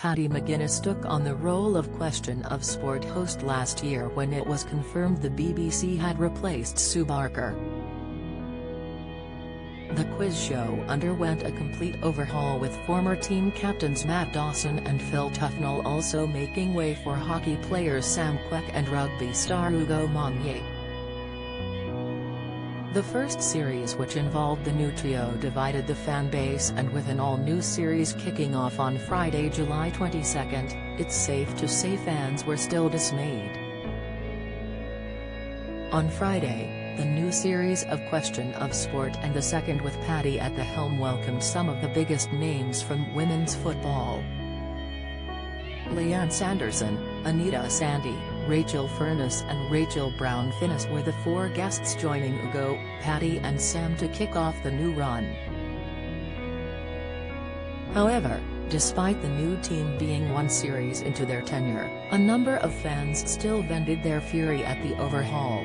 Paddy McGuinness took on the role of Question of Sport host last year when it was confirmed the BBC had replaced Sue Barker. The quiz show underwent a complete overhaul with former team captains Matt Dawson and Phil Tufnell also making way for hockey players Sam Quek and rugby star Hugo Monye. The first series, which involved the new trio, divided the fan base, and with an all-new series kicking off on Friday, July 22, it's safe to say fans were still dismayed. On Friday, the new series of Question of Sport and the second with Paddy at the helm welcomed some of the biggest names from women's football. Leanne Sanderson, Anita Sandy, Rachel Furness and Rachel Brown-Finnis were the four guests joining Hugo, Paddy and Sam to kick off the new run. However, despite the new team being one series into their tenure, a number of fans still vented their fury at the overhaul.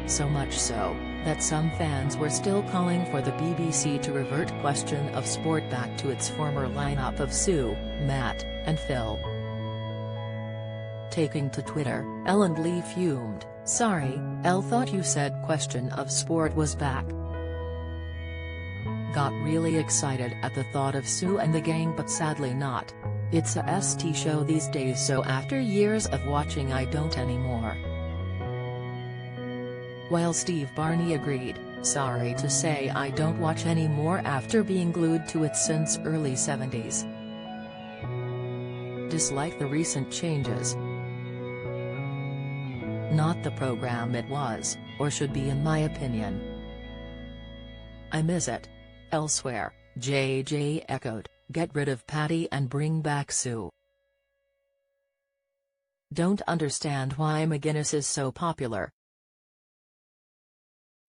So much so, that some fans were still calling for the BBC to revert Question of Sport back to its former lineup of Sue, Matt, and Phil. Taking to Twitter, Ellen Lee fumed, "Sorry, Elle, thought you said Question of Sport was back. Got really excited at the thought of Sue and the gang, but sadly not. It's a ST show these days, so after years of watching I don't anymore." While Steve Barney agreed, "Sorry to say I don't watch anymore after being glued to it since early 70s. Dislike the recent changes. Not the program it was, or should be in my opinion. I miss it." Elsewhere, JJ echoed, "Get rid of Paddy and bring back Sue. Don't understand why McGuinness is so popular."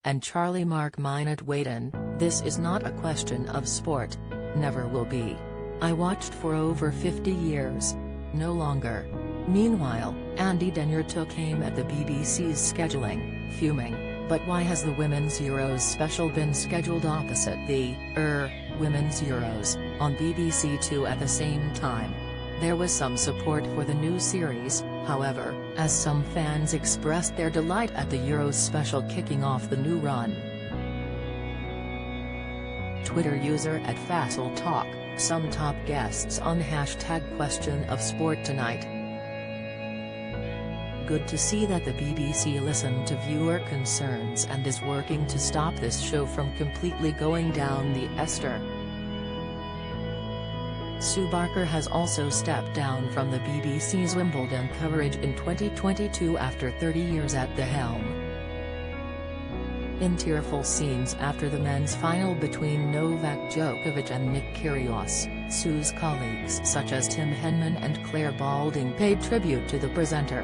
And Charlie Mark Minot weighed in, "This is not a question of sport. Never will be. I watched for over 50 years. No longer." Meanwhile, Andy Denyer took aim at the BBC's scheduling, fuming, "But why has the Women's Euros special been scheduled opposite the Women's Euros, on BBC Two at the same time?" There was some support for the new series, however, as some fans expressed their delight at the Euros special kicking off the new run. Twitter user @FasilTalk, "Some top guests on #Question of Sport tonight. Good to see that the BBC listened to viewer concerns and is working to stop this show from completely going down the ester." Sue Barker has also stepped down from the BBC's Wimbledon coverage in 2022 after 30 years at the helm. In tearful scenes after the men's final between Novak Djokovic and Nick Kyrgios, Sue's colleagues such as Tim Henman and Claire Balding paid tribute to the presenter.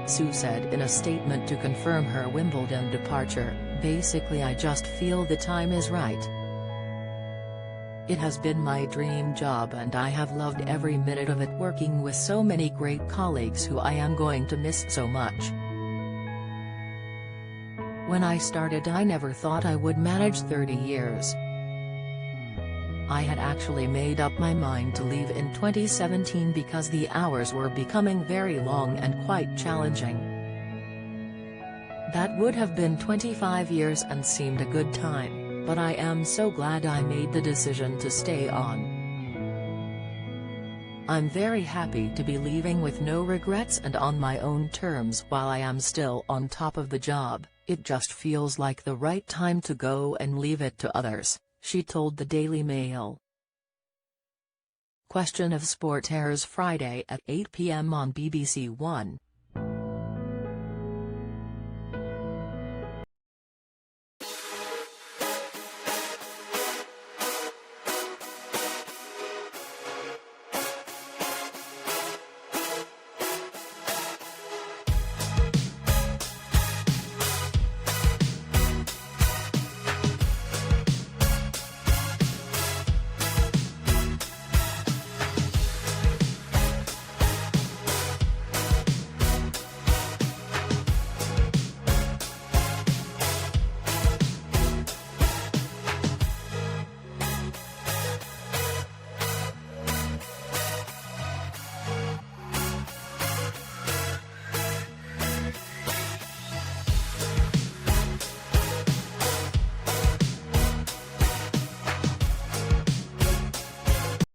Sue said in a statement to confirm her Wimbledon departure, "Basically, I just feel the time is right. It has been my dream job and I have loved every minute of it, working with so many great colleagues who I am going to miss so much. When I started I never thought I would manage 30 years. I had actually made up my mind to leave in 2017 because the hours were becoming very long and quite challenging. That would have been 25 years and seemed a good time, but I am so glad I made the decision to stay on. I'm very happy to be leaving with no regrets and on my own terms while I am still on top of the job. It just feels like the right time to go and leave it to others," she told the Daily Mail. Question of Sport airs Friday at 8 p.m. on BBC One.